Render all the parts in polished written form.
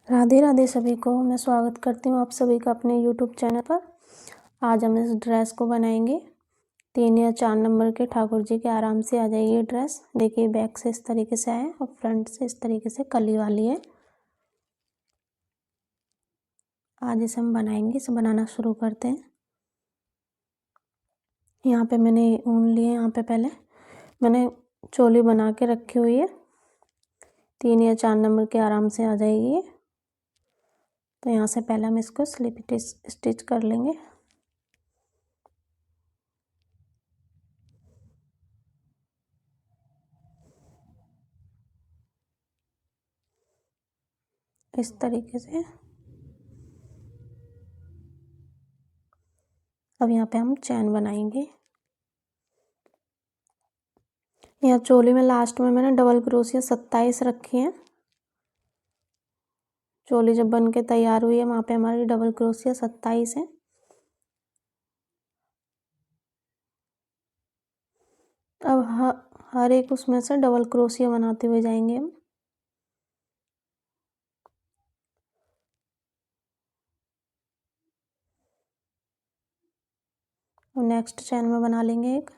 राधे राधे सभी को। मैं स्वागत करती हूँ आप सभी का अपने YouTube चैनल पर। आज हम इस ड्रेस को बनाएंगे। 3 या 4 नंबर के ठाकुर जी के आराम से आ जाएगी ये ड्रेस। देखिए बैक से इस तरीके से है और फ्रंट से इस तरीके से कली वाली है। आज इसे हम बनाएंगे। इसे बनाना शुरू करते हैं। यहाँ पे मैंने ऊन लिए। यहाँ पे पहले मैंने चोली बना के रखी हुई है। 3 या 4 नंबर के आराम से आ जाएगी ये। तो यहाँ से पहले हम इसको स्लिप स्टिच कर लेंगे। इस तरीके से। अब यहाँ पे हम चैन बनाएंगे। यहाँ चोली में लास्ट में मैंने डबल क्रोशिया 27 रखी है। चोली जब बन के तैयार हुई है वहाँ पे हमारी डबल क्रोशिया 27 है। अब हर एक उसमें से डबल क्रोशिया बनाते हुए जाएंगे हम। और नेक्स्ट चैन में बना लेंगे एक।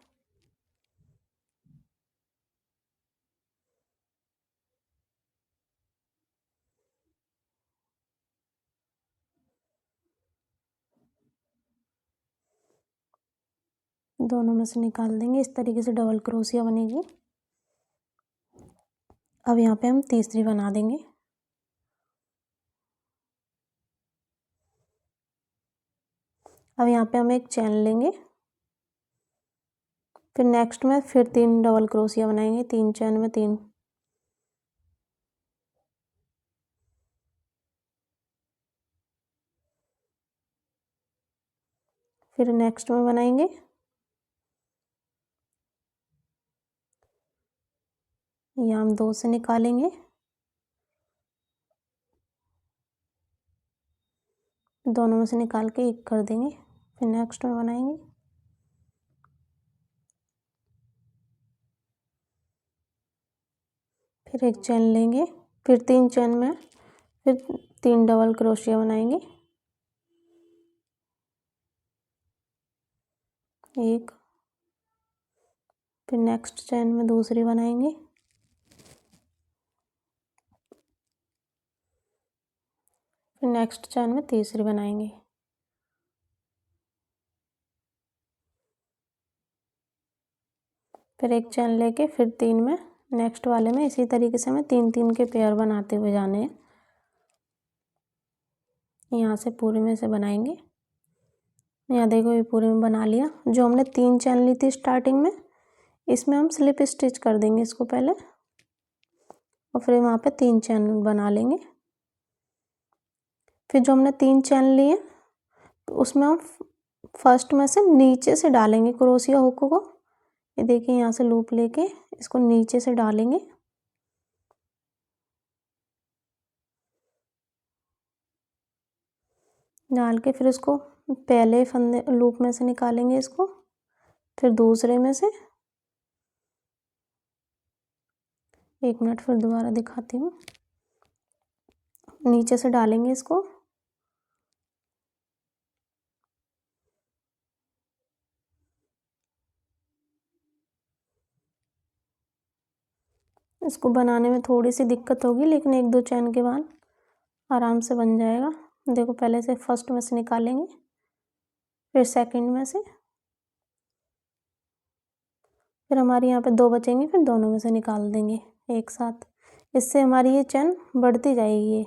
दोनों में से निकाल देंगे। इस तरीके से डबल क्रोशिया बनेगी। अब यहाँ पे हम तीसरी बना देंगे। अब यहाँ पे हम एक चैन लेंगे। फिर नेक्स्ट में फिर 3 डबल क्रोशिया बनाएंगे। 3 चैन में 3। फिर नेक्स्ट में बनाएंगे। यहाँ हम 2 से निकालेंगे। दोनों में से निकाल के एक कर देंगे। फिर नेक्स्ट में बनाएंगे। फिर एक चैन लेंगे। फिर 3 चैन में फिर 3 डबल क्रोशिया बनाएंगे। एक। फिर नेक्स्ट चैन में दूसरी बनाएंगे। फिर नेक्स्ट चैन में तीसरी बनाएंगे। फिर एक चैन लेके फिर 3 में नेक्स्ट वाले में इसी तरीके से हमें 3-3 के पेयर बनाते हुए जाने हैं। यहाँ से पूरे में से बनाएंगे। यहाँ देखो ये पूरे में बना लिया। जो हमने 3 चैन ली थी स्टार्टिंग में, इसमें हम स्लिप स्टिच कर देंगे इसको पहले और फिर वहाँ पे 3 चैन बना लेंगे। फिर जो हमने 3 चैन लिए उसमें हम फर्स्ट में से नीचे से डालेंगे क्रोशिया हुक को। ये देखिए यहाँ से लूप लेके इसको नीचे से डालेंगे। डाल के फिर इसको पहले फंदे लूप में से निकालेंगे इसको। फिर दूसरे में से। 1 मिनट फिर दोबारा दिखाती हूँ। नीचे से डालेंगे इसको। इसको बनाने में थोड़ी सी दिक्कत होगी लेकिन 1-2 चैन के बाद आराम से बन जाएगा। देखो पहले से फर्स्ट में से निकालेंगे। फिर सेकंड में से। फिर हमारी यहाँ पे 2 बचेंगे। फिर दोनों में से निकाल देंगे एक साथ। इससे हमारी ये चैन बढ़ती जाएगी। ये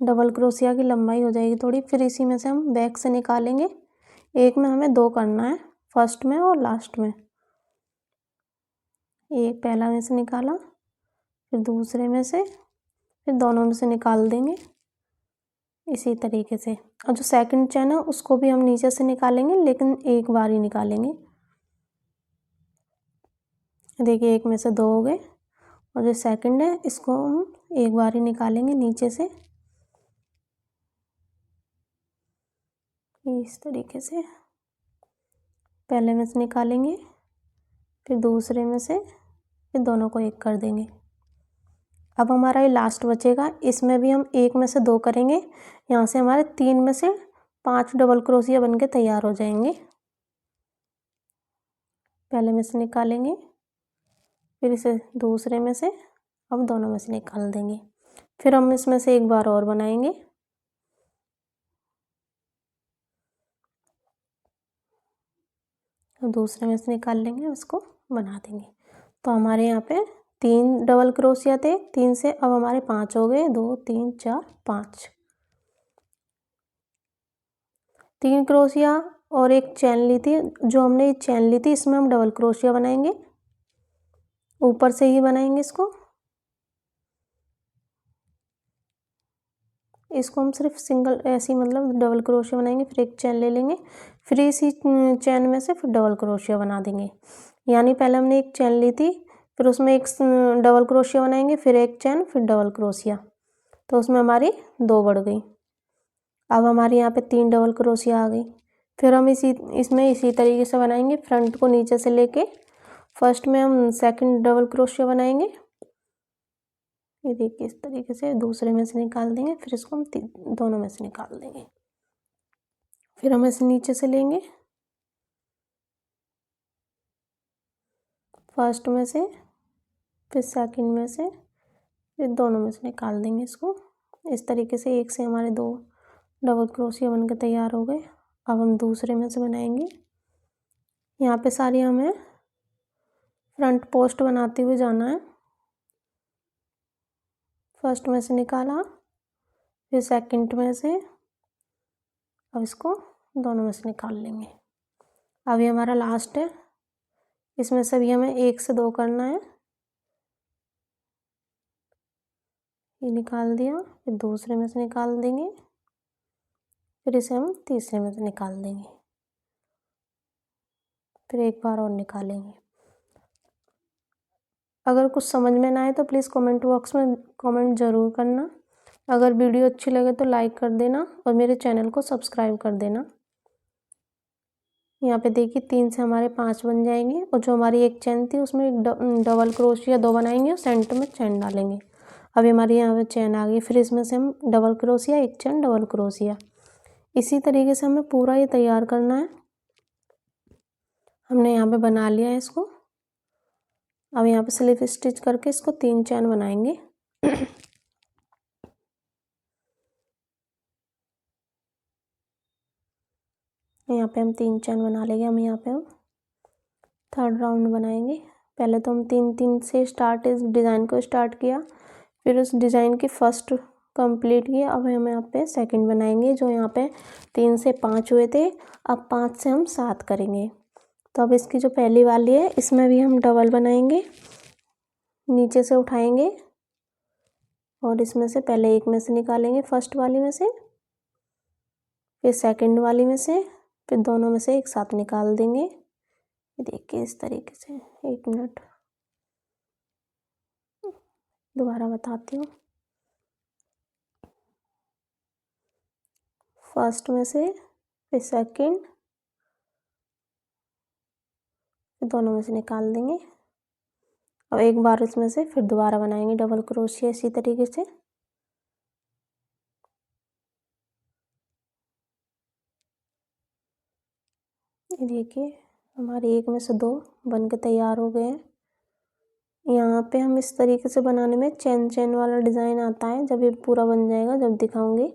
डबल क्रोशिया की लंबाई हो जाएगी थोड़ी। फिर इसी में से हम बैक से निकालेंगे। एक में हमें 2 करना है, फर्स्ट में और लास्ट में। एक पहला में से निकाला, फिर दूसरे में से, फिर दोनों में से निकाल देंगे इसी तरीके से। और जो सेकंड चैन है उसको भी हम नीचे से निकालेंगे लेकिन एक बार ही निकालेंगे। देखिए एक में से 2 हो गए और जो सेकंड है इसको हम एक बार ही निकालेंगे नीचे से इस तरीके से। पहले में से निकालेंगे, फिर दूसरे में से, फिर दोनों को एक कर देंगे। अब हमारा ये लास्ट बचेगा, इसमें भी हम एक में से दो करेंगे। यहाँ से हमारे 3 में से 5 डबल क्रोशिया बन के तैयार हो जाएंगे। पहले में से निकालेंगे, फिर इसे दूसरे में से, अब दोनों में से निकाल देंगे। फिर हम इसमें से एक बार और बनाएंगे। दूसरे में से निकाल लेंगे, उसको बना देंगे। तो हमारे यहाँ पे 3 डबल क्रोशिया थे, 3 से अब हमारे 5 हो गए, 2 3 4 5। 3 क्रोशिया और एक चैन ली थी, जो हमने ये चैन ली थी इसमें हम डबल क्रोशिया बनाएंगे, ऊपर से ही बनाएंगे इसको हम सिर्फ सिंगल ऐसी मतलब डबल क्रोशिया बनाएंगे, फिर एक चैन ले लेंगे, फिर इसी चैन में से फिर डबल क्रोशिया बना देंगे। यानी पहले हमने एक चैन ली थी, फिर उसमें एक डबल क्रोशिया बनाएंगे, फिर एक चैन, फिर डबल क्रोशिया, तो उसमें हमारी 2 बढ़ गई। अब हमारे यहाँ पे 3 डबल क्रोशिया आ गई। फिर हम इसमें इसी तरीके से बनाएंगे, फ्रंट को नीचे से लेके फर्स्ट में हम सेकंड डबल क्रोशिया बनाएंगे, ये देखिए इस तरीके से दूसरे में से निकाल देंगे, फिर इसको हम दोनों में से निकाल देंगे। फिर हम इसे नीचे से लेंगे, फर्स्ट में से, फिर सेकंड में से, फिर दोनों में से निकाल देंगे इसको। इस तरीके से एक से हमारे 2 डबल क्रोशिया बन के तैयार हो गए। अब हम दूसरे में से बनाएंगे। यहाँ पे सारी हमें फ्रंट पोस्ट बनाते हुए जाना है। फर्स्ट में से निकाला, फिर सेकंड में से, अब इसको दोनों में से निकाल लेंगे। अब ये हमारा लास्ट है, इसमें से भी हमें 1 से 2 करना है। ये निकाल दिया, फिर दूसरे में से निकाल देंगे, फिर इसे हम तीसरे में से निकाल देंगे, फिर एक बार और निकालेंगे। अगर कुछ समझ में ना आए तो प्लीज़ कमेंट बॉक्स में कमेंट ज़रूर करना। अगर वीडियो अच्छी लगे तो लाइक कर देना और मेरे चैनल को सब्सक्राइब कर देना। यहाँ पे देखिए 3 से हमारे 5 बन जाएंगे, और जो हमारी एक चैन थी उसमें एक डबल क्रोशिया 2 बनाएंगे और सेंटर में चैन डालेंगे। अभी हमारी यहाँ पे चैन आ गई, फिर इसमें से हम डबल क्रोशिया, एक चैन, डबल क्रोशिया, इसी तरीके से हमें पूरा ये तैयार करना है। हमने यहाँ पे बना लिया है इसको। अब यहाँ पे स्लिप स्टिच करके इसको 3 चैन बनाएंगे। यहाँ पे हम 3 चैन बना लेंगे। हम यहाँ पे हम थर्ड राउंड बनाएंगे। पहले तो हम 3-3 से स्टार्ट इस डिज़ाइन को स्टार्ट किया, फिर उस डिज़ाइन की फर्स्ट कंप्लीट किया। अब हम यहाँ पे सेकंड बनाएंगे, जो यहाँ पे 3 से 5 हुए थे, अब 5 से हम 7 करेंगे। तो अब इसकी जो पहली वाली है इसमें भी हम डबल बनाएंगे, नीचे से उठाएंगे और इसमें से पहले एक में से निकालेंगे, फर्स्ट वाली में से, फिर सेकंड वाली में से, फिर दोनों में से एक साथ निकाल देंगे। देखिए इस तरीके से। एक मिनट दोबारा बताती हूँ। फर्स्ट में से, फिर सेकंड, फिर दोनों में से निकाल देंगे। अब एक बार इसमें से फिर दोबारा बनाएंगे डबल क्रोशिया इसी तरीके से। ये देखिए हमारे एक में से 2 बन के तैयार हो गए हैं। यहाँ पे हम इस तरीके से बनाने में चैन चैन वाला डिज़ाइन आता है, जब ये पूरा बन जाएगा जब दिखाऊंगी।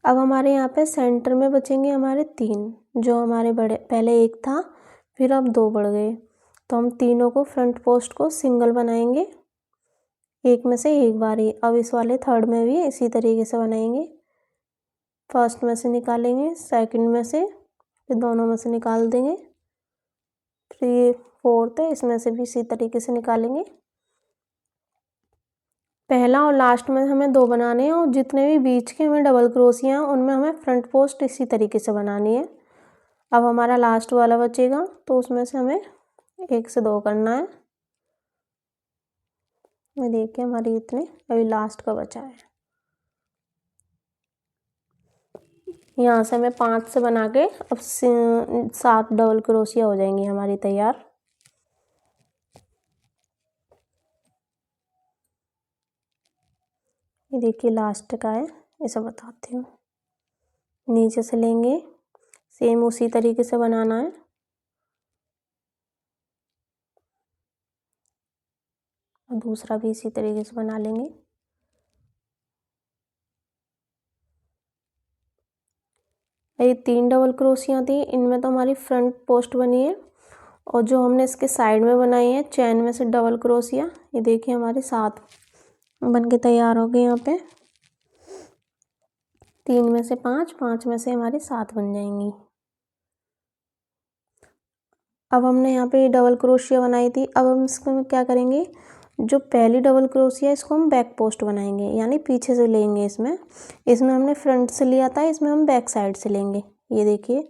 अब हमारे यहाँ पे सेंटर में बचेंगे हमारे 3, जो हमारे बड़े पहले 1 था, फिर अब 2 बढ़ गए, तो हम तीनों को फ्रंट पोस्ट को सिंगल बनाएंगे, एक में से एक बार ही। अब इस वाले थर्ड में भी इसी तरीके से बनाएंगे, फर्स्ट में से निकालेंगे, सेकंड में से, फिर दोनों में से निकाल देंगे, फिर ये फोर्थ है, इसमें से भी इसी तरीके से निकालेंगे। पहला और लास्ट में हमें 2 बनाने हैं, और जितने भी बीच के हमें डबल क्रोशिया हैं उनमें हमें फ्रंट पोस्ट इसी तरीके से बनानी है। अब हमारा लास्ट वाला बचेगा, तो उसमें से हमें 1 से 2 करना है। मैं देखिए हमारी इतने अभी लास्ट का बचा है। यहाँ से हमें 5 से बना के अब 7 डबल क्रोशिया हो जाएंगी हमारी तैयार। ये देखिए लास्ट का है, इसे बताती हूँ। नीचे से लेंगे, सेम उसी तरीके से बनाना है। और दूसरा भी इसी तरीके से बना लेंगे। ये 3 डबल क्रोशियाँ थी, इनमें तो हमारी फ्रंट पोस्ट बनी है। और जो हमने इसके साइड में बनाई है चैन में से डबल क्रोशिया, ये देखिए हमारी 7 बन के तैयार हो गई। यहाँ पे 3 में से 5, 5 में से हमारी 7 बन जाएंगी। अब हमने यहाँ पे डबल क्रोशिया बनाई थी, अब हम इसको क्या करेंगे, जो पहली डबल क्रोशिया इसको हम बैक पोस्ट बनाएंगे, यानी पीछे से लेंगे। इसमें हमने फ्रंट से लिया था, इसमें हम बैक साइड से लेंगे। ये देखिए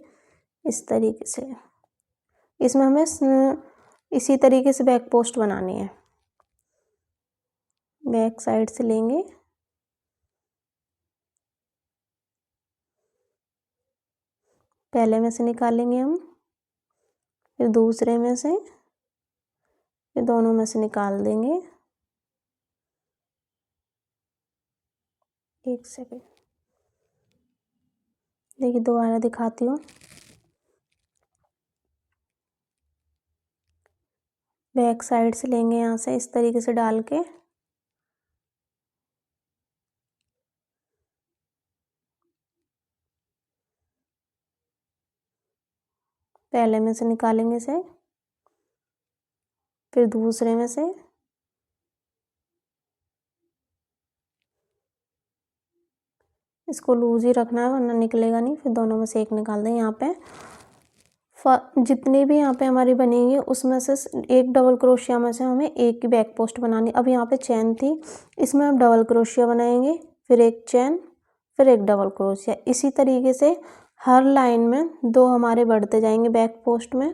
इस तरीके से, इसमें हमें इसी तरीके से बैक पोस्ट बनानी है। बैक साइड से लेंगे, पहले में से निकालेंगे हम, फिर दूसरे में से, फिर दोनों में से निकाल देंगे। एक सेकेंड, देखिए दोबारा दिखाती हूँ। बैक साइड से लेंगे, यहाँ से इस तरीके से डाल के पहले में से निकालेंगे इसे, फिर दूसरे में से, इसको लूज ही रखना है वरना निकलेगा नहीं। फिर दोनों में से एक निकाल दें। यहाँ पे जितनी भी यहाँ पे हमारी बनेंगी उसमें से एक डबल क्रोशिया में से हमें एक की बैक पोस्ट बनानी। अब यहाँ पे चैन थी, इसमें हम डबल क्रोशिया बनाएंगे, फिर एक चैन, फिर एक डबल क्रोशिया। इसी तरीके से हर लाइन में 2 हमारे बढ़ते जाएंगे बैक पोस्ट में।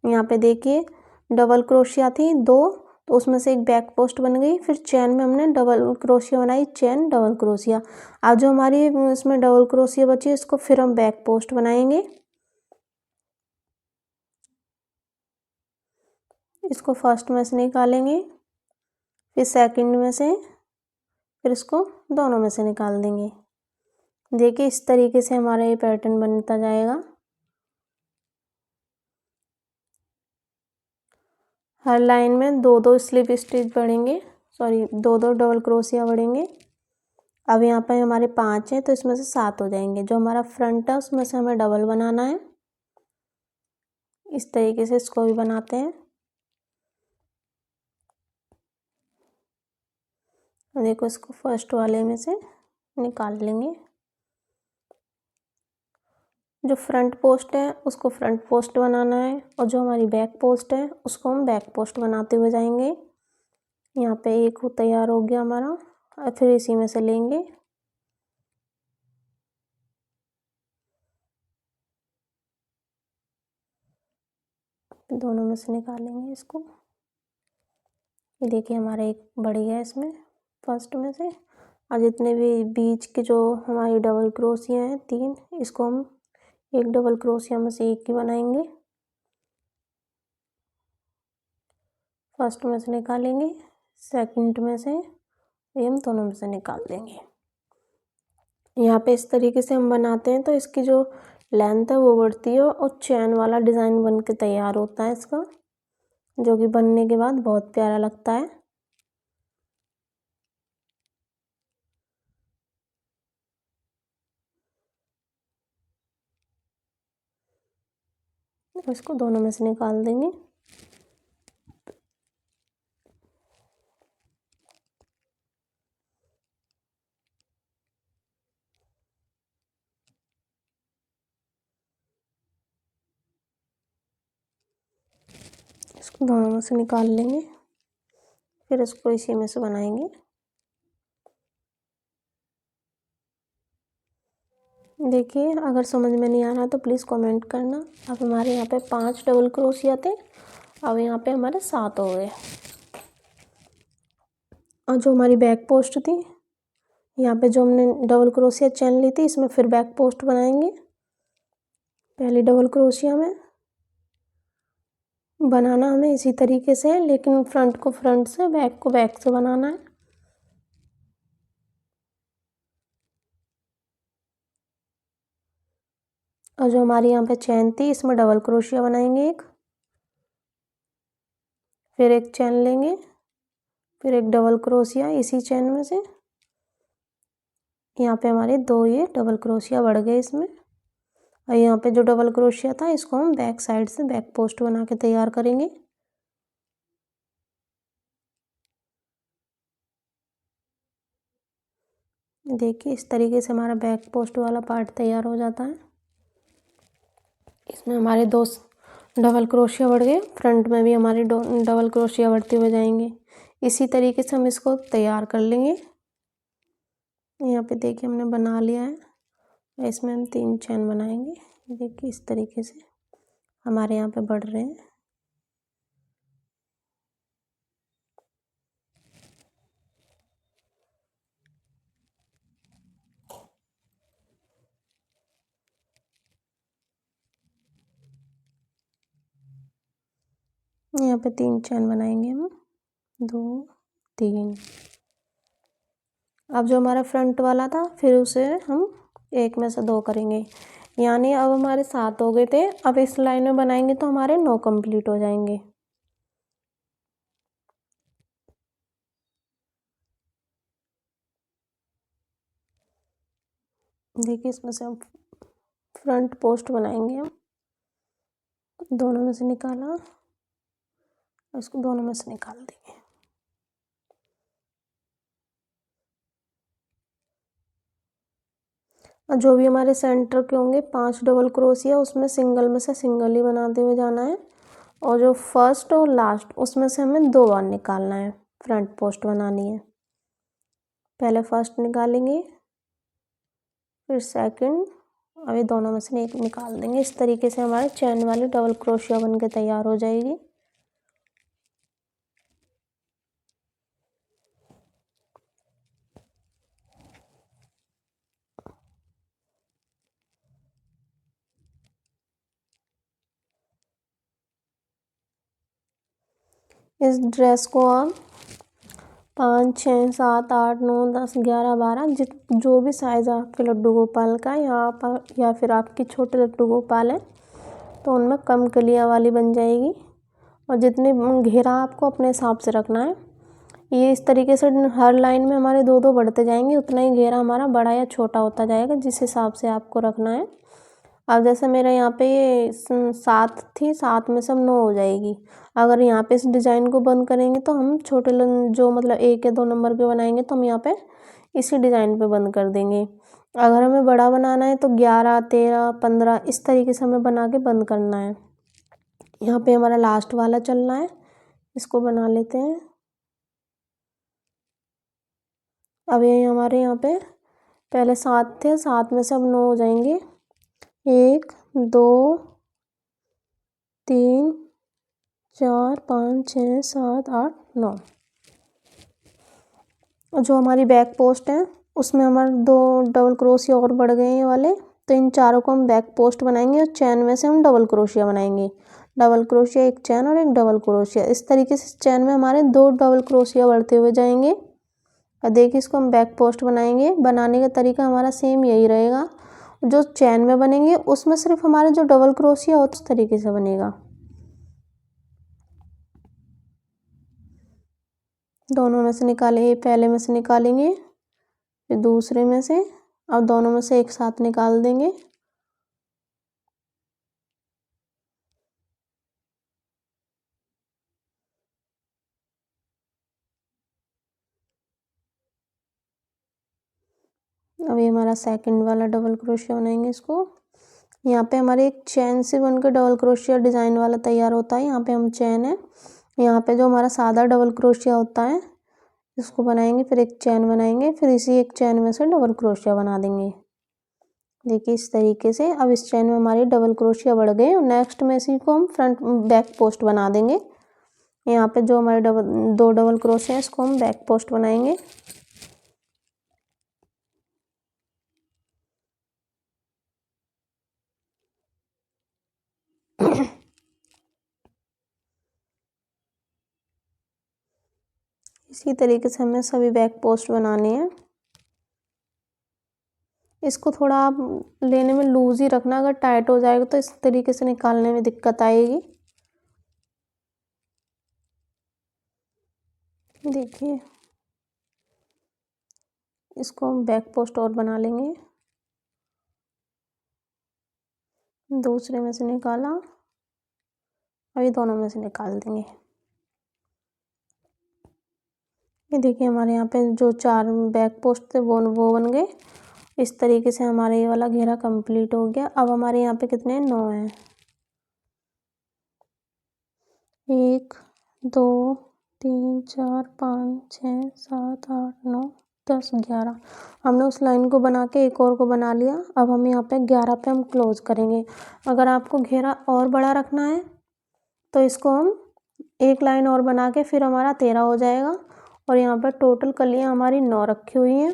यहाँ पे देखिए डबल क्रोशिया थी 2, तो उसमें से एक बैक पोस्ट बन गई। फिर चैन में हमने डबल क्रोशिया बनाई, चैन डबल क्रोशिया। आज जो हमारी इसमें डबल क्रोशिया बची इसको फिर हम बैक पोस्ट बनाएंगे। इसको फर्स्ट में से निकालेंगे, फिर सेकंड में से, फिर इसको दोनों में से निकाल देंगे। देखिए इस तरीके से हमारा ये पैटर्न बनता जाएगा। हर लाइन में 2-2 स्लिप स्टिच बढ़ेंगे, सॉरी 2-2 डबल क्रोशिया बढ़ेंगे। अब यहाँ पे हमारे 5 हैं तो इसमें से 7 हो जाएंगे। जो हमारा फ्रंट है उसमें से हमें डबल बनाना है। इस तरीके से इसको भी बनाते हैं। देखो इसको फर्स्ट वाले में से निकाल लेंगे। जो फ्रंट पोस्ट है उसको फ्रंट पोस्ट बनाना है, और जो हमारी बैक पोस्ट है उसको हम बैक पोस्ट बनाते हुए जाएंगे। यहाँ पे एक तैयार हो गया हमारा, और फिर इसी में से लेंगे, दोनों में से निकालेंगे इसको। ये देखिए हमारा एक बढ़ गया इसमें फर्स्ट में से। और जितने भी बीच के जो हमारी डबल क्रोशिया हैं 3, इसको हम एक डबल क्रोशिया में से एक ही बनाएंगे। फर्स्ट में से निकालेंगे, सेकंड में से, ये हम दोनों में से निकाल देंगे। यहाँ पे इस तरीके से हम बनाते हैं तो इसकी जो लेंथ है वो बढ़ती है और चैन वाला डिज़ाइन बन के तैयार होता है इसका, जो कि बनने के बाद बहुत प्यारा लगता है। इसको दोनों में से निकाल देंगे। इसको दोनों में से निकाल लेंगे, फिर इसको इसी में से बनाएंगे। देखिए अगर समझ में नहीं आ रहा तो प्लीज़ कमेंट करना। अब हमारे यहाँ पे 5 डबल क्रोशिया थे, अब यहाँ पे हमारे 7 हो गए। और जो हमारी बैक पोस्ट थी, यहाँ पे जो हमने डबल क्रोशिया चैन ली थी इसमें फिर बैक पोस्ट बनाएंगे। पहली डबल क्रोशिया में बनाना हमें इसी तरीके से, लेकिन फ्रंट को फ्रंट से, बैक को बैक से बनाना है। और जो हमारी यहाँ पे चैन थी इसमें डबल क्रोशिया बनाएंगे एक, फिर एक चैन लेंगे, फिर एक डबल क्रोशिया इसी चैन में से। यहाँ पे हमारे 2 ये डबल क्रोशिया बढ़ गए इसमें। और यहाँ पे जो डबल क्रोशिया था इसको हम बैक साइड से बैक पोस्ट बना के तैयार करेंगे। देखिए इस तरीके से हमारा बैक पोस्ट वाला पार्ट तैयार हो जाता है। इसमें हमारे 2 डबल क्रोशिया बढ़ गए, फ्रंट में भी हमारे डबल क्रोशिया बढ़ते हुए जाएंगे। इसी तरीके से हम इसको तैयार कर लेंगे। यहाँ पे देखिए हमने बना लिया है। इसमें हम 3 चैन बनाएंगे। देखिए इस तरीके से हमारे यहाँ पे बढ़ रहे हैं। यहाँ पे 3 चैन बनाएंगे हम, 2 3। अब जो हमारा फ्रंट वाला था फिर उसे हम एक में से 2 करेंगे, यानी अब हमारे 7 हो गए थे। अब इस लाइन में बनाएंगे तो हमारे 9 कंप्लीट हो जाएंगे। देखिए इसमें से हम फ्रंट पोस्ट बनाएंगे, हम दोनों में से निकाला, इसको दोनों में से निकाल देंगे। और जो भी हमारे सेंटर के होंगे 5 डबल क्रोशिया उसमें सिंगल में से सिंगल ही बनाते हुए जाना है। और जो फर्स्ट और लास्ट उसमें से हमें 2 बार निकालना है, फ्रंट पोस्ट बनानी है। पहले फर्स्ट निकालेंगे, फिर सेकंड, अभी दोनों में से एक निकाल देंगे। इस तरीके से हमारे चैन वाली डबल क्रोशिया बन के तैयार हो जाएगी। इस ड्रेस को आप 5 6 7 8 9 10 11 12 जो भी साइज़ आपके लड्डू गोपाल का या फिर आपके छोटे लड्डू गोपाल हैं तो उनमें कम कलियाँ वाली बन जाएगी। और जितनी घेरा आपको अपने हिसाब से रखना है। ये इस तरीके से हर लाइन में हमारे 2 2 बढ़ते जाएंगे, उतना ही घेरा हमारा बड़ा या छोटा होता जाएगा जिस हिसाब से आपको रखना है। अब जैसे मेरे यहाँ पे ये 7 थी, 7 में से अब 9 हो जाएगी। अगर यहाँ पे इस डिज़ाइन को बंद करेंगे तो हम छोटे जो मतलब 1 या 2 नंबर के बनाएंगे तो हम यहाँ पे इसी डिज़ाइन पे बंद कर देंगे। अगर हमें बड़ा बनाना है तो 11 13 15 इस तरीके से हमें बना के बंद करना है। यहाँ पे हमारा लास्ट वाला चलना है, इसको बना लेते हैं। अब ये हमारे यहाँ पे पहले 7 थे, 7 में से अब 9 हो जाएंगे। 1 2 3 4 5 6 7 8 9। जो हमारी बैक पोस्ट है उसमें हमारे 2 डबल क्रोशिया और बढ़ गए हैं वाले, तो इन चारों को हम बैक पोस्ट बनाएंगे और चैन में से हम डबल क्रोशिया बनाएंगे। डबल क्रोशिया एक चैन और एक डबल क्रोशिया, इस तरीके से चैन में हमारे 2 डबल क्रोशिया बढ़ते हुए जाएंगे। और देखिए इसको हम बैक पोस्ट बनाएंगे। बनाने का तरीका हमारा सेम यही रहेगा। जो चैन में बनेंगे उसमें सिर्फ हमारे जो डबल क्रोशिया होता है उस तरीके से बनेगा। दोनों में से निकालेंगे, पहले में से निकालेंगे फिर दूसरे में से, अब दोनों में से एक साथ निकाल देंगे। अब ये हमारा सेकंड वाला डबल क्रोशिया बनाएंगे इसको। यहाँ पे हमारे एक चैन से बनकर डबल क्रोशिया डिज़ाइन वाला तैयार होता है। यहाँ पे हम चैन है, यहाँ पे जो हमारा सादा डबल क्रोशिया होता है इसको बनाएंगे, फिर एक चैन बनाएंगे, फिर इसी एक चैन में से डबल क्रोशिया बना देंगे। देखिए इस तरीके से अब इस चैन में हमारे डबल क्रोशिया बढ़ गए। नेक्स्ट में इसी को हम फ्रंट बैक पोस्ट बना देंगे। यहाँ पे जो हमारे 2 डबल क्रोशिया है इसको हम बैक पोस्ट बनाएंगे। इसी तरीके से हमें सभी बैक पोस्ट बनाने हैं। इसको थोड़ा आप लेने में लूज़ ही रखना, अगर टाइट हो जाएगा तो इस तरीके से निकालने में दिक्कत आएगी। देखिए, इसको हम बैक पोस्ट और बना लेंगे। दूसरे में से निकाला, अभी दोनों में से निकाल देंगे। ये देखिए हमारे यहाँ पे जो 4 बैक पोस्ट थे वो बन गए। इस तरीके से हमारा ये वाला घेरा कंप्लीट हो गया। अब हमारे यहाँ पे कितने हैं, 9 हैं। 1 2 3 4 5 6 7 8 9 10 11। हमने उस लाइन को बना के एक और को बना लिया। अब हम यहाँ पे 11 पे हम क्लोज करेंगे। अगर आपको घेरा और बड़ा रखना है तो इसको हम एक लाइन और बना के फिर हमारा 13 हो जाएगा। और यहाँ पर टोटल कलियाँ हमारी 9 रखी हुई हैं।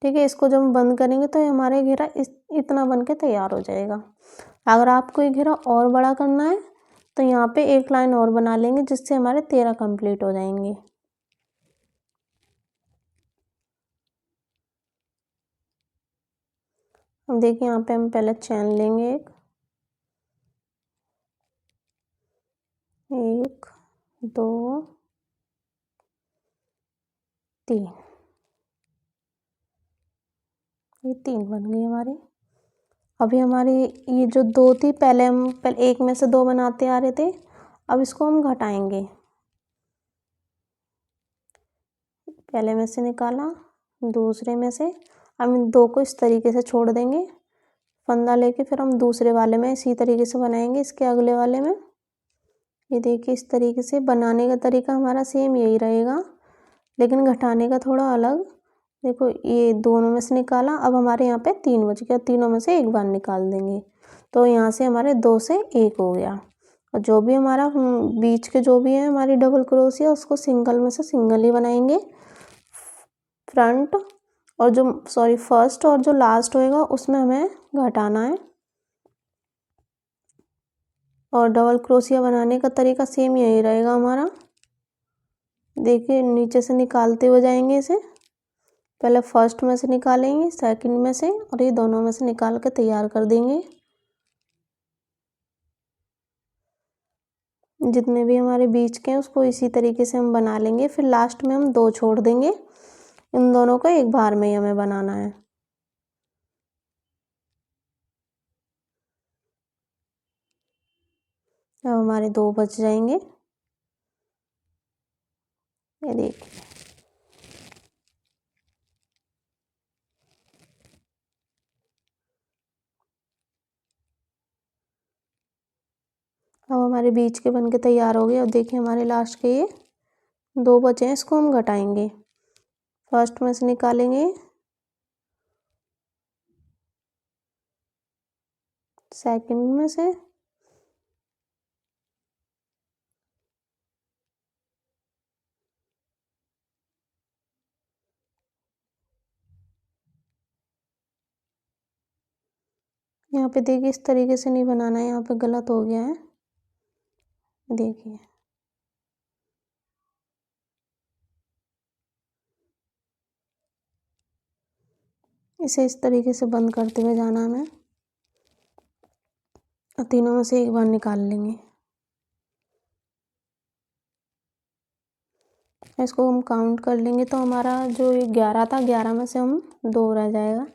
ठीक है, इसको जब हम बंद करेंगे तो हमारे घेरा इतना बन के तैयार हो जाएगा। अगर आपको ये घेरा और बड़ा करना है तो यहाँ पे एक लाइन और बना लेंगे, जिससे हमारे 13 कंप्लीट हो जाएंगे। अब देखिए यहाँ पे हम पहले चैन लेंगे एक 2 3, ये 3 बन गई हमारी। अभी हमारी ये जो 2 थी, पहले एक में से 2 बनाते आ रहे थे, अब इसको हम घटाएंगे। पहले में से निकाला, दूसरे में से, हम इन 2 को इस तरीके से छोड़ देंगे। फंदा लेके फिर हम दूसरे वाले में इसी तरीके से बनाएंगे, इसके अगले वाले में। ये देखिए इस तरीके से बनाने का तरीका हमारा सेम यही रहेगा, लेकिन घटाने का थोड़ा अलग। देखो ये दोनों में से निकाला, अब हमारे यहाँ पे 3 बच गया, तीनों में से एक बार निकाल देंगे। तो यहाँ से हमारे 2 से 1 हो गया। और जो भी हमारा बीच के जो भी है हमारी डबल क्रोशिया, उसको सिंगल में से सिंगल ही बनाएंगे। फ्रंट और फर्स्ट और जो लास्ट होएगा उसमें हमें घटाना है। और डबल क्रोशिया बनाने का तरीका सेम यही रहेगा हमारा। देखिए नीचे से निकालते हुए जाएंगे इसे, पहले फर्स्ट में से निकालेंगे, सेकंड में से, और ये दोनों में से निकाल के तैयार कर देंगे। जितने भी हमारे बीच के हैं उसको इसी तरीके से हम बना लेंगे। फिर लास्ट में हम 2 छोड़ देंगे, इन दोनों को एक बार में ही हमें बनाना है। अब हमारे 2 बच जाएंगे। ये देखिए अब हमारे बीच के बन के तैयार हो गए। अब देखिए हमारे लास्ट के ये 2 बचे हैं, इसको हम घटाएंगे। फर्स्ट में से निकालेंगे, सेकंड में से, यहाँ पे देखिए इस तरीके से नहीं बनाना है, यहाँ पे गलत हो गया है। देखिए इसे इस तरीके से बंद करते हुए जाना हमें, और तीनों में से एक बार निकाल लेंगे। इसको हम काउंट कर लेंगे तो हमारा जो ये 11 था, 11 में से हम 2 रह जाएगा।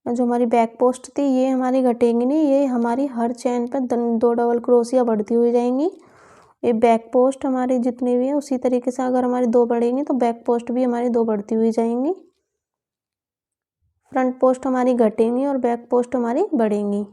और जो हमारी बैक पोस्ट थी ये हमारी घटेंगी नहीं, ये हमारी हर चेन पे 2 डबल क्रोशिया बढ़ती हुई जाएंगी। ये बैक पोस्ट हमारी जितनी भी है उसी तरीके से अगर हमारी 2 बढ़ेंगी तो बैक पोस्ट भी हमारी 2 बढ़ती हुई जाएंगी। फ्रंट पोस्ट हमारी घटेंगी और बैक पोस्ट हमारी बढ़ेंगी।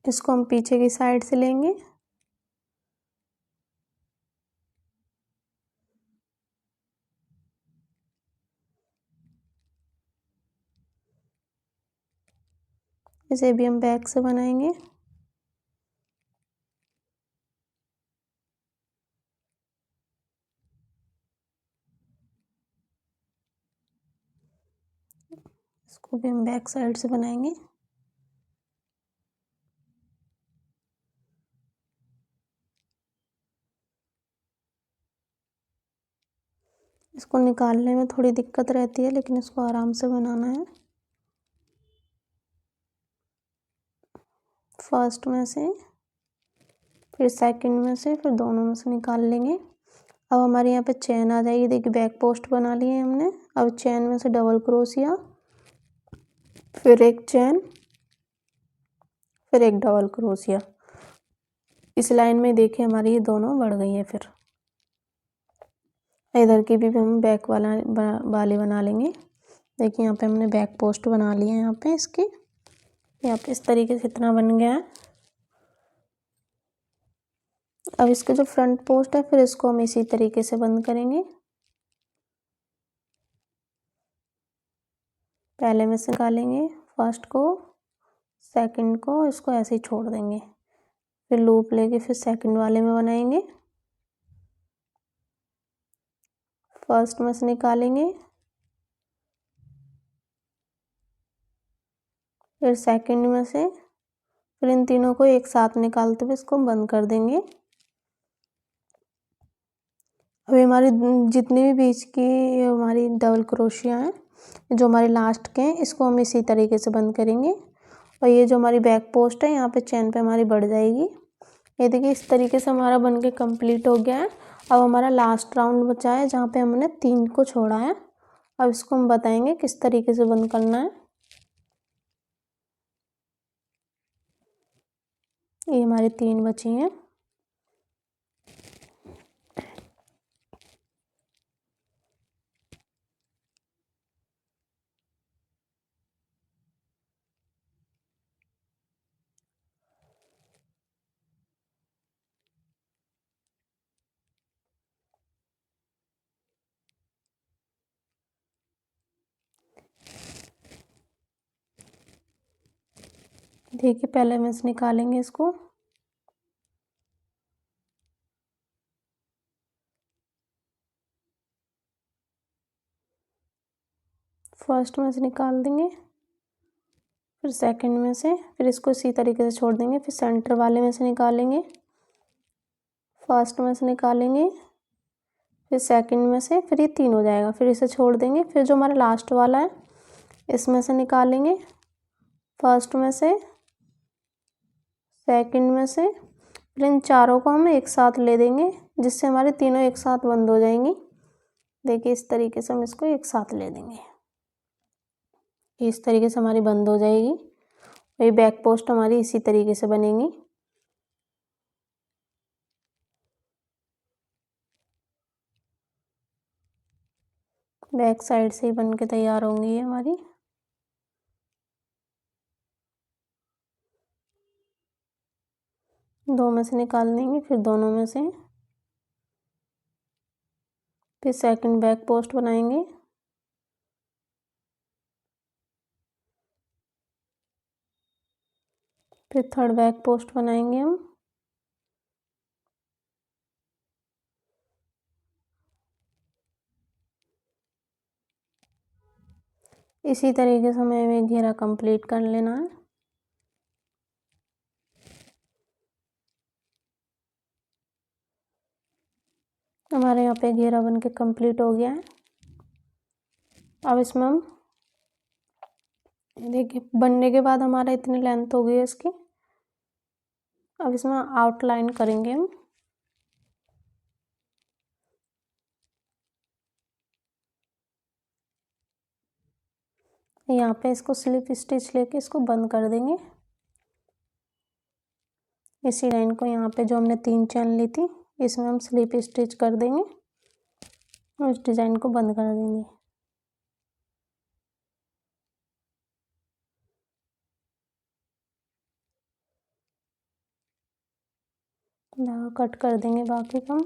इसको हम पीछे की साइड से लेंगे, इसे भी हम बैक से बनाएंगे। इसको इसको भी हम बैक साइड से बनाएंगे। इसको निकालने में थोड़ी दिक्कत रहती है, लेकिन इसको आराम से बनाना है। फर्स्ट में से, फिर सेकंड में से, फिर दोनों में से निकाल लेंगे। अब हमारे यहाँ पे चेन आ जाएगी। देखिए बैक पोस्ट बना ली है हमने। अब चेन में से डबल क्रोशिया, फिर एक चेन, फिर एक डबल क्रोशिया। इस लाइन में देखिए हमारी ये दोनों बढ़ गई है। फिर इधर की भी हम बैक वाली बना लेंगे। देखिए यहाँ पे हमने बैक पोस्ट बना ली है। यहाँ पे इसकी, यहाँ पे इस तरीके से इतना बन गया है। अब इसके जो फ्रंट पोस्ट है, फिर इसको हम इसी तरीके से बंद करेंगे। पहले में से निकालेंगे फर्स्ट को, सेकंड को, इसको ऐसे ही छोड़ देंगे। फिर लूप लेके फिर सेकंड वाले में बनाएंगे। फर्स्ट में से निकालेंगे, फिर सेकंड में से, फिर इन तीनों को एक साथ निकालते हुए इसको बंद कर देंगे। अभी हमारी जितनी भी बीच की हमारी डबल क्रोशिया हैं, जो हमारे लास्ट के हैं, इसको हम इसी तरीके से बंद करेंगे। और ये जो हमारी बैक पोस्ट है, यहाँ पे चेन पे हमारी बढ़ जाएगी। ये देखिए इस तरीके से हमारा बन के कंप्लीट हो गया है। अब हमारा लास्ट राउंड बचा है, जहाँ पे हमने 3 को छोड़ा है। अब इसको हम बताएंगे किस तरीके से बंद करना है। ये हमारी 3 बची हैं। देखिए पहले में से निकालेंगे इसको। फर्स्ट में से निकाल देंगे, फिर सेकंड में से, फिर इसको इसी तरीके से छोड़ देंगे। फिर सेंटर वाले में से निकालेंगे, फर्स्ट में से निकालेंगे, फिर सेकंड में से, फिर ये 3 हो जाएगा। फिर इसे छोड़ देंगे। फिर जो हमारा लास्ट वाला है, इसमें से निकालेंगे, फर्स्ट में से, सेकंड में से, फिर इन चारों को हम एक साथ ले देंगे, जिससे हमारे तीनों एक साथ बंद हो जाएंगी। देखिए इस तरीके से हम इसको एक साथ ले देंगे। इस तरीके से हमारी बंद हो जाएगी। ये बैक पोस्ट हमारी इसी तरीके से बनेंगी। बैक साइड से ही बन के तैयार होंगी ये हमारी। दो में से निकाल देंगे, फिर दोनों में से, फिर सेकंड बैक पोस्ट बनाएंगे, फिर थर्ड बैक पोस्ट बनाएंगे हम, इसी तरीके से हमें घेरा कंप्लीट कर लेना है। हमारे यहाँ पे घेरा बन के कंप्लीट हो गया है। अब इसमें हम देखिए बनने के बाद हमारा इतनी लेंथ हो गई है इसकी। अब इसमें आउटलाइन करेंगे हम। यहाँ पे इसको स्लिप स्टिच लेके इसको बंद कर देंगे। इसी लाइन को यहाँ पे जो हमने 3 चेन ली थी, इसमें हम स्लिप स्टिच कर देंगे और इस डिज़ाइन को बंद कर देंगे। धागा कट कर देंगे बाकी का।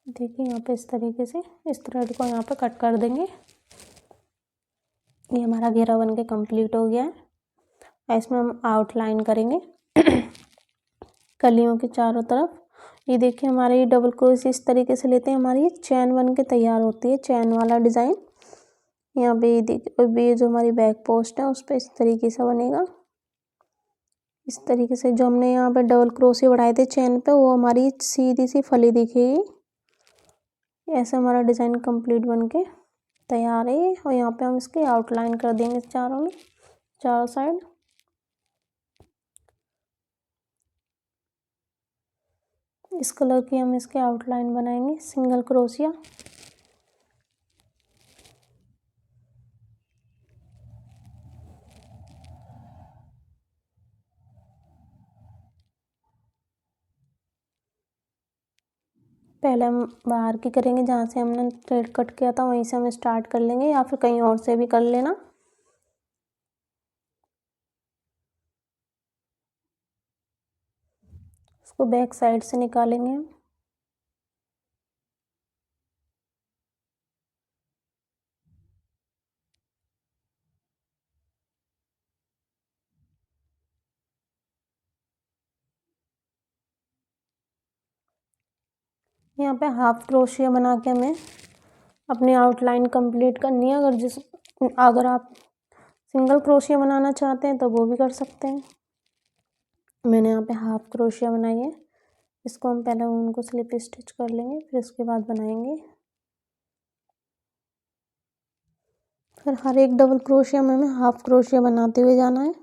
देखिए यहाँ पे इस तरीके से इस थ्रेड को यहाँ पे कट कर देंगे। ये हमारा घेरा बन के कंप्लीट हो गया है। इसमें हम आउटलाइन करेंगे कलियों के चारों तरफ। ये देखिए हमारे ये डबल क्रोशे इस तरीके से लेते हैं, हमारी ये चैन बन के तैयार होती है, चैन वाला डिज़ाइन। यहाँ पे ये देखिए जो हमारी बैक पोस्ट है उस पर इस तरीके से बनेगा। इस तरीके से जो हमने यहाँ पे डबल क्रोशे बढ़ाए थे चैन पे, वो हमारी सीधी सी फली दिखेगी। ऐसा हमारा डिज़ाइन कंप्लीट बन के तैयार है। और यहाँ पे हम इसकी आउटलाइन कर देंगे चारों में, चारों साइड। इस कलर की हम इसके आउटलाइन बनाएंगे सिंगल क्रोशिया। पहले हम बाहर की करेंगे, जहाँ से हमने थ्रेड कट किया था वहीं से हम स्टार्ट कर लेंगे, या फिर कहीं और से भी कर लेना। इसको बैक साइड से निकालेंगे हम। यहाँ पे हाफ क्रोशिया बना के हमें अपनी आउटलाइन कंप्लीट करनी है। अगर आप सिंगल क्रोशिया बनाना चाहते हैं तो वो भी कर सकते हैं। मैंने यहाँ पे हाफ क्रोशिया बनाई है। इसको हम पहले उनको स्लिप स्टिच कर लेंगे, फिर उसके बाद बनाएंगे। फिर हर एक डबल क्रोशिया में हमें हाफ क्रोशिया बनाते हुए जाना है।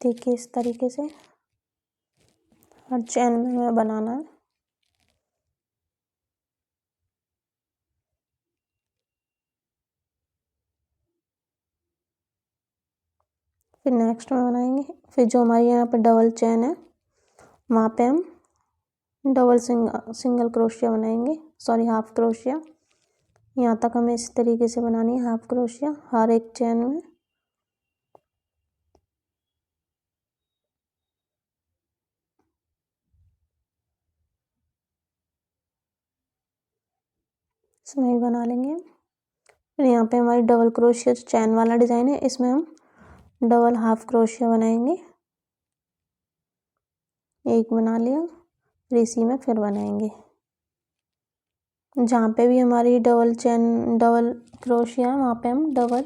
देखिए इस तरीके से हर चैन में हमें बनाना है। फिर नेक्स्ट में बनाएंगे। फिर जो हमारी यहाँ पे डबल चैन है वहाँ पे हम डबल सिंगल क्रोशिया बनाएंगे, सॉरी हाफ क्रोशिया। यहाँ तक हमें इस तरीके से बनानी है हाफ क्रोशिया हर एक चैन में। इसमें ही बना लेंगे। फिर यहाँ पे हमारी डबल क्रोशिया जो चैन वाला डिज़ाइन है, इसमें हम डबल हाफ क्रोशिया बनाएंगे। एक बना लिया, फिर इसी में फिर बनाएंगे। जहाँ पे भी हमारी डबल क्रोशिया है वहाँ पे हम डबल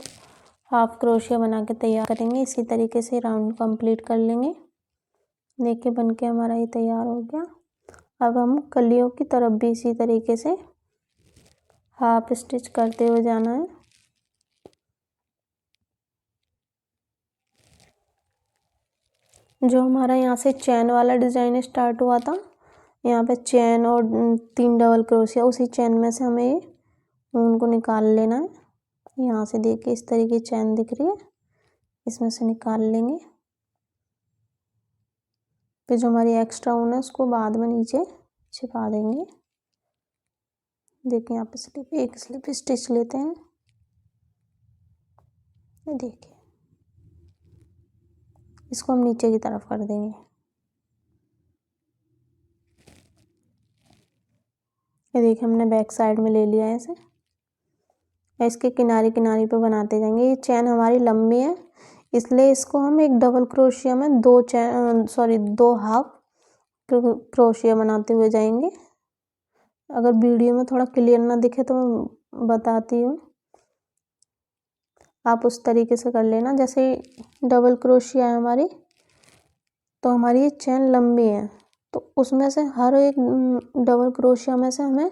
हाफ क्रोशिया बना के तैयार करेंगे। इसी तरीके से राउंड कंप्लीट कर लेंगे। देखिए बन के हमारा ये तैयार हो गया। अब हम कलियों की तरफ भी इसी तरीके से हाफ स्टिच करते हुए जाना है। जो हमारा यहाँ से चैन वाला डिज़ाइन स्टार्ट हुआ था, यहाँ पे चैन और 3 डबल क्रोशिया, उसी चैन में से हमें उनको निकाल लेना है। यहाँ से देखिए इस तरीके की चैन दिख रही है, इसमें से निकाल लेंगे। फिर जो हमारी एक्स्ट्रा ऊन है उसको बाद में नीचे छिपा देंगे। देखिए यहाँ पे एक स्लिप स्टिच लेते हैं। ये देखिए इसको हम नीचे की तरफ कर देंगे। ये देखिए हमने बैक साइड में ले लिया है इसे। इसके किनारे किनारे पे बनाते जाएंगे। ये चैन हमारी लंबी है, इसलिए इसको हम एक डबल क्रोशिया में दो हाफ क्रोशिया बनाते हुए जाएंगे। अगर वीडियो में थोड़ा क्लियर ना दिखे तो मैं बताती हूँ, आप उस तरीके से कर लेना। जैसे डबल क्रोशिया है हमारी, तो हमारी ये चैन लंबी है, तो उसमें से हर एक डबल क्रोशिया में से हमें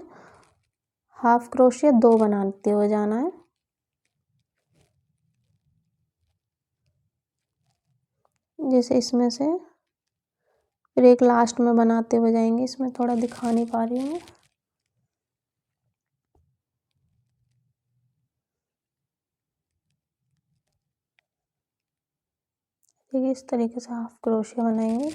हाफ क्रोशिया 2 बनाते हुए जाना है। जैसे इसमें से फिर एक लास्ट में बनाते हुए जाएंगे। इसमें थोड़ा दिखा नहीं पा रही हूँ। देखिए इस तरीके से हाफ क्रोशिया बनाएंगे।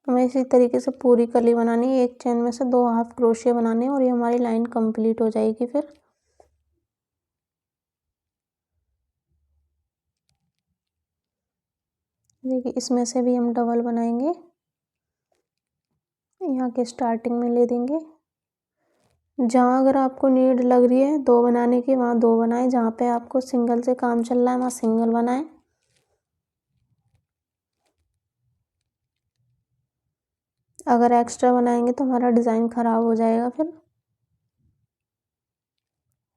हमें इसी तरीके से पूरी कली बनानी है। एक चैन में से 2 हाफ क्रोशिया बनाने हैं और ये हमारी लाइन कंप्लीट हो जाएगी। फिर देखिए इसमें से भी हम डबल बनाएंगे। यहाँ के स्टार्टिंग में ले देंगे जहाँ अगर आपको नीड लग रही है 2 बनाने की, वहाँ 2 बनाएं। जहाँ पे आपको सिंगल से काम चल रहा है वहाँ सिंगल बनाएं। अगर एक्स्ट्रा बनाएंगे तो हमारा डिज़ाइन ख़राब हो जाएगा फिर।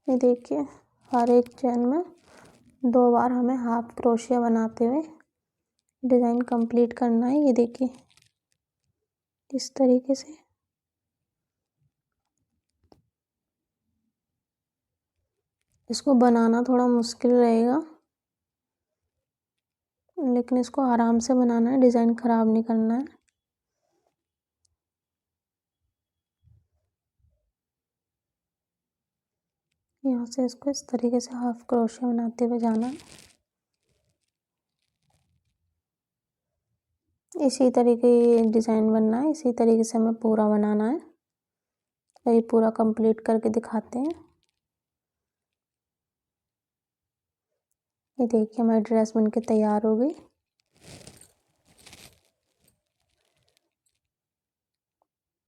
ये देखिए, हर एक चेन में 2 बार हमें हाफ क्रोशिया बनाते हुए डिज़ाइन कंप्लीट करना है। ये देखिए इस तरीके से। इसको बनाना थोड़ा मुश्किल रहेगा, लेकिन इसको आराम से बनाना है, डिज़ाइन ख़राब नहीं करना है। यहाँ से इसको इस तरीके से हाफ क्रोशिया बनाते हुए जाना है। इसी तरीके डिज़ाइन बनना है, इसी तरीके से हमें पूरा बनाना है। ये पूरा कंप्लीट करके दिखाते हैं। ये देखिए हमारी ड्रेस बनके तैयार हो गई।